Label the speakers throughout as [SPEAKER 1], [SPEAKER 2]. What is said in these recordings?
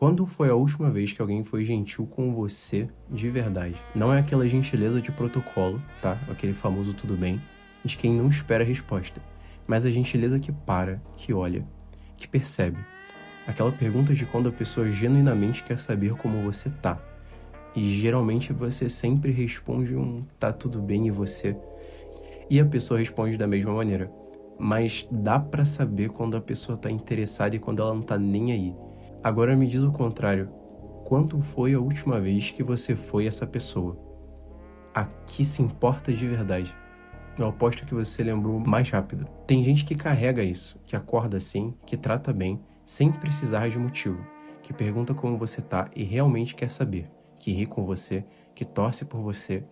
[SPEAKER 1] Quando foi a última vez que alguém foi gentil com você de verdade? Não é aquela gentileza de protocolo, tá? Aquele famoso tudo bem, de quem não espera a resposta. Mas a gentileza que para, que olha, que percebe. Aquela pergunta de quando a pessoa genuinamente quer saber como você tá. E geralmente você sempre responde um tá tudo bem e você? E a pessoa responde da mesma maneira. Mas dá pra saber quando a pessoa tá interessada e quando ela não tá nem aí. Agora me diz o contrário. Quando foi a última vez que você foi essa pessoa? A que se importa de verdade? Eu aposto que você lembrou mais rápido. Tem gente que carrega isso, que acorda assim, que trata bem, sem precisar de motivo, que pergunta como você tá e realmente quer saber, que ri com você, que torce por você,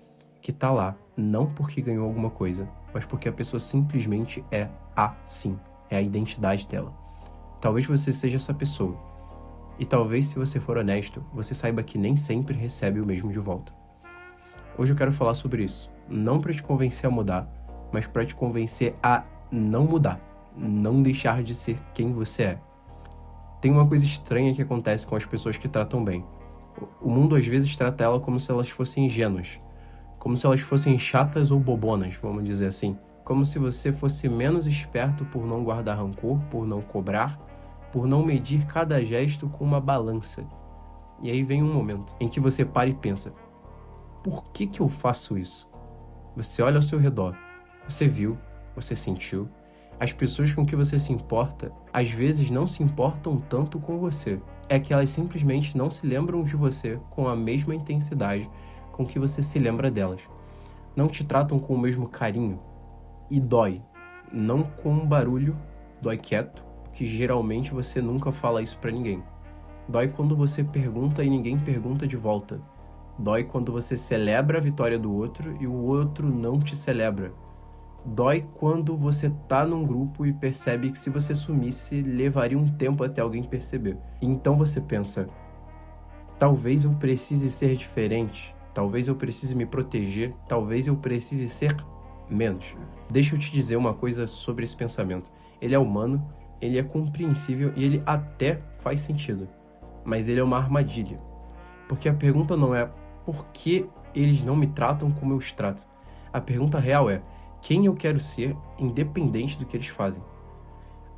[SPEAKER 1] que tá lá, não porque ganhou alguma coisa, mas porque a pessoa simplesmente é assim, é a identidade dela. Talvez você seja essa pessoa. E talvez, se você for honesto, você saiba que nem sempre recebe o mesmo de volta. Hoje eu quero falar sobre isso, não para te convencer a mudar, mas para te convencer a não mudar, não deixar de ser quem você é. Tem uma coisa estranha que acontece com as pessoas que tratam bem. O mundo às vezes trata ela como se elas fossem ingênuas, como se elas fossem chatas ou bobonas, vamos dizer assim. Como se você fosse menos esperto por não guardar rancor, por não cobrar, por não medir cada gesto com uma balança. E aí vem um momento em que você para e pensa: por que eu faço isso? Você olha ao seu redor, você viu, você sentiu. As pessoas com que você se importa, às vezes não se importam tanto com você. É que elas simplesmente não se lembram de você com a mesma intensidade com que você se lembra delas. Não te tratam com o mesmo carinho. E dói. Não com um barulho, dói quieto, porque geralmente você nunca fala isso pra ninguém. Dói quando você pergunta e ninguém pergunta de volta. Dói quando você celebra a vitória do outro e o outro não te celebra. Dói quando você tá num grupo e percebe que se você sumisse, levaria um tempo até alguém perceber. E então você pensa: talvez eu precise ser diferente, talvez eu precise me proteger, talvez eu precise ser menos. Deixa eu te dizer uma coisa sobre esse pensamento. Ele é humano, ele é compreensível e ele até faz sentido. Mas ele é uma armadilha. Porque a pergunta não é por que eles não me tratam como eu os trato. A pergunta real é quem eu quero ser, independente do que eles fazem.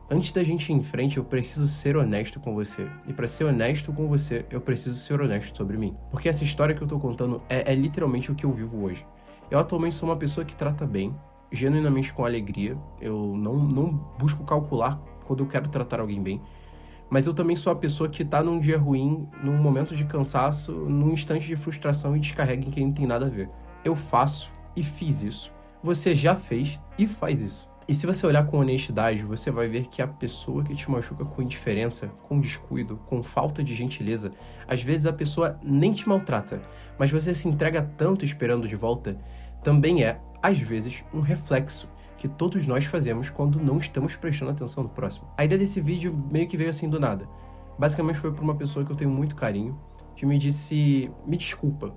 [SPEAKER 1] Antes da gente ir em frente, eu preciso ser honesto com você. E para ser honesto com você, eu preciso ser honesto sobre mim. Porque essa história que eu tô contando é literalmente o que eu vivo hoje. Eu atualmente sou uma pessoa que trata bem, genuinamente com alegria. Eu não busco calcular quando eu quero tratar alguém bem. Mas eu também sou a pessoa que tá num dia ruim, num momento de cansaço, num instante de frustração e descarrega em quem não tem nada a ver. Eu faço e fiz isso. Você já fez e faz isso. E se você olhar com honestidade, você vai ver que a pessoa que te machuca com indiferença, com descuido, com falta de gentileza, às vezes a pessoa nem te maltrata, mas você se entrega tanto esperando de volta, também é, às vezes, um reflexo que todos nós fazemos quando não estamos prestando atenção no próximo. A ideia desse vídeo meio que veio assim do nada. Basicamente foi por uma pessoa que eu tenho muito carinho, que me disse: me desculpa,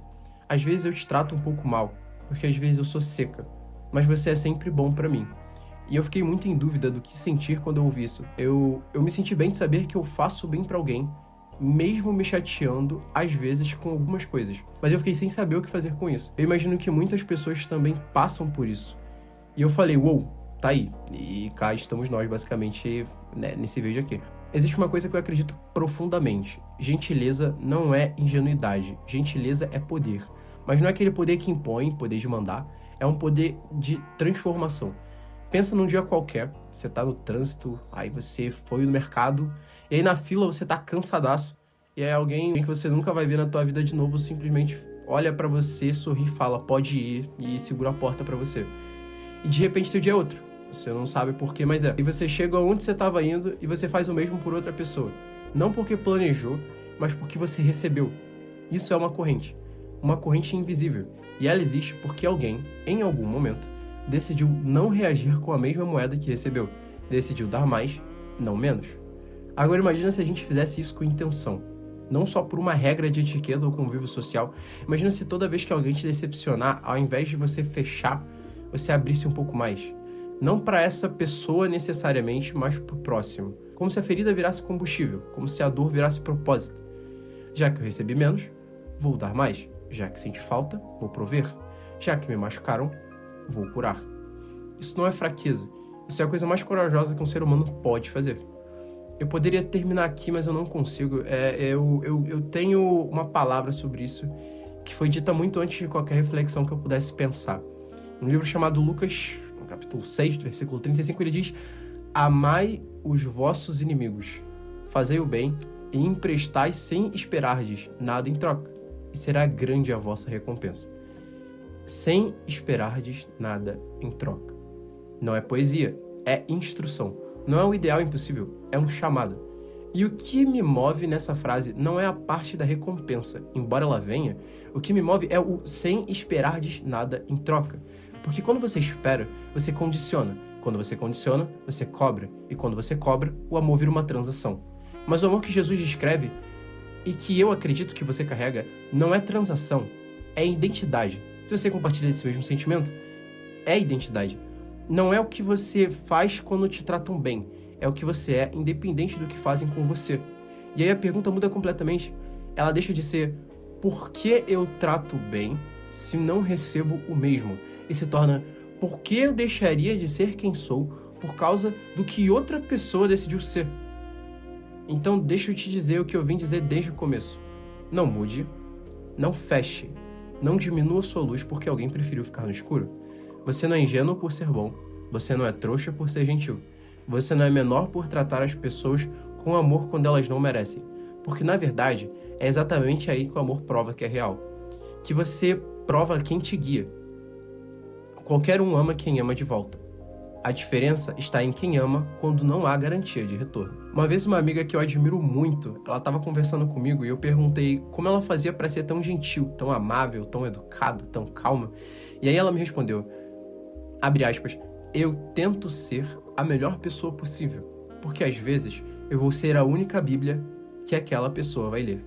[SPEAKER 1] às vezes eu te trato um pouco mal, porque às vezes eu sou seca, mas você é sempre bom pra mim. E eu fiquei muito em dúvida do que sentir quando eu ouvi isso. Eu me senti bem de saber que eu faço bem pra alguém, mesmo me chateando, às vezes, com algumas coisas. Mas eu fiquei sem saber o que fazer com isso. Eu imagino que muitas pessoas também passam por isso. E eu falei: uou, tá aí. E cá estamos nós, basicamente, né, nesse vídeo aqui. Existe uma coisa que eu acredito profundamente. Gentileza não é ingenuidade. Gentileza é poder. Mas não é aquele poder que impõe, poder de mandar. É um poder de transformação. Pensa num dia qualquer, você tá no trânsito, aí você foi no mercado, e aí na fila você tá cansadaço, e aí alguém que você nunca vai ver na tua vida de novo simplesmente olha pra você, sorri e fala: pode ir, e segura a porta pra você. E de repente seu dia é outro, você não sabe porquê, mas é. E você chega onde você tava indo e você faz o mesmo por outra pessoa. Não porque planejou, mas porque você recebeu. Isso é uma corrente invisível. E ela existe porque alguém, em algum momento, decidiu não reagir com a mesma moeda que recebeu. Decidiu dar mais, não menos. Agora imagina se a gente fizesse isso com intenção. Não só por uma regra de etiqueta ou convívio social. Imagina se toda vez que alguém te decepcionar, ao invés de você fechar, você abrisse um pouco mais. Não para essa pessoa necessariamente, mas para o próximo. Como se a ferida virasse combustível. Como se a dor virasse propósito. Já que eu recebi menos, vou dar mais. Já que senti falta, vou prover. Já que me machucaram, vou curar. Isso não é fraqueza. Isso é a coisa mais corajosa que um ser humano pode fazer. Eu poderia terminar aqui, mas eu não consigo. Eu tenho uma palavra sobre isso que foi dita muito antes de qualquer reflexão que eu pudesse pensar. Um livro chamado Lucas, no capítulo 6, versículo 35, ele diz: amai os vossos inimigos, fazei o bem e emprestai sem esperardes nada em troca, e será grande a vossa recompensa. Sem esperardes nada em troca. Não é poesia, é instrução. Não é um ideal impossível, é um chamado. E o que me move nessa frase não é a parte da recompensa, embora ela venha, o que me move é o sem esperardes nada em troca. Porque quando você espera, você condiciona. Quando você condiciona, você cobra. E quando você cobra, o amor vira uma transação. Mas o amor que Jesus descreve, e que eu acredito que você carrega, não é transação, é identidade. Se você compartilha esse mesmo sentimento, é identidade. Não é o que você faz quando te tratam bem, é o que você é, independente do que fazem com você. E aí a pergunta muda completamente. Ela deixa de ser por que eu trato bem se não recebo o mesmo? E se torna por que eu deixaria de ser quem sou por causa do que outra pessoa decidiu ser? Então deixa eu te dizer o que eu vim dizer desde o começo. Não mude, não feche, não diminua sua luz porque alguém preferiu ficar no escuro. Você não é ingênuo por ser bom, você não é trouxa por ser gentil. Você não é menor por tratar as pessoas com amor quando elas não merecem. Porque, na verdade, é exatamente aí que o amor prova que é real. Que você prova quem te guia. Qualquer um ama quem ama de volta. A diferença está em quem ama quando não há garantia de retorno. Uma vez uma amiga que eu admiro muito, ela estava conversando comigo e eu perguntei como ela fazia para ser tão gentil, tão amável, tão educada, tão calma. E aí ela me respondeu, abre aspas, eu tento ser a melhor pessoa possível, porque às vezes eu vou ser a única Bíblia que aquela pessoa vai ler.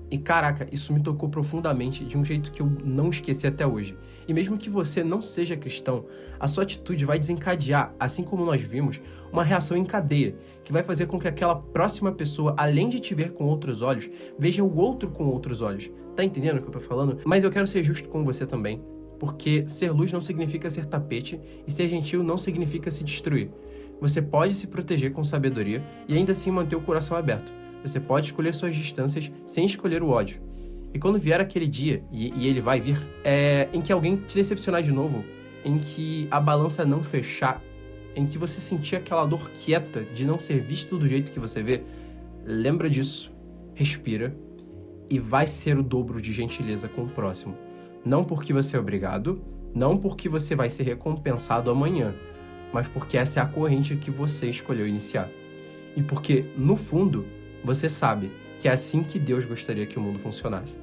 [SPEAKER 1] E caraca, isso me tocou profundamente de um jeito que eu não esqueci até hoje. E mesmo que você não seja cristão, a sua atitude vai desencadear, assim como nós vimos, uma reação em cadeia, que vai fazer com que aquela próxima pessoa, além de te ver com outros olhos, veja o outro com outros olhos. Tá entendendo o que eu tô falando? Mas eu quero ser justo com você também. Porque ser luz não significa ser tapete e ser gentil não significa se destruir. Você pode se proteger com sabedoria e ainda assim manter o coração aberto. Você pode escolher suas distâncias sem escolher o ódio. E quando vier aquele dia, e ele vai vir, em que alguém te decepcionar de novo, em que a balança não fechar, em que você sentir aquela dor quieta de não ser visto do jeito que você vê, lembra disso, respira e vai ser o dobro de gentileza com o próximo. Não porque você é obrigado, não porque você vai ser recompensado amanhã, mas porque essa é a corrente que você escolheu iniciar. E porque, no fundo, você sabe que é assim que Deus gostaria que o mundo funcionasse.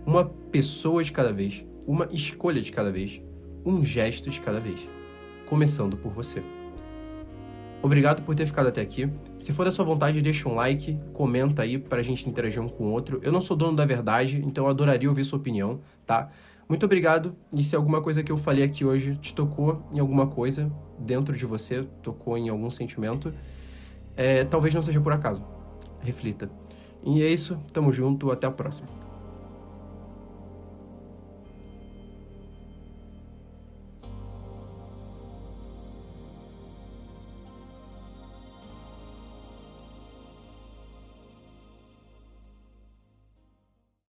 [SPEAKER 1] Uma pessoa de cada vez, uma escolha de cada vez, um gesto de cada vez. Começando por você. Obrigado por ter ficado até aqui. Se for da sua vontade, deixa um like, comenta aí pra gente interagir um com o outro. Eu não sou dono da verdade, então eu adoraria ouvir sua opinião, tá? Muito obrigado, e se alguma coisa que eu falei aqui hoje te tocou em alguma coisa dentro de você, tocou em algum sentimento, talvez não seja por acaso. Reflita. E é isso, tamo junto, até a próxima.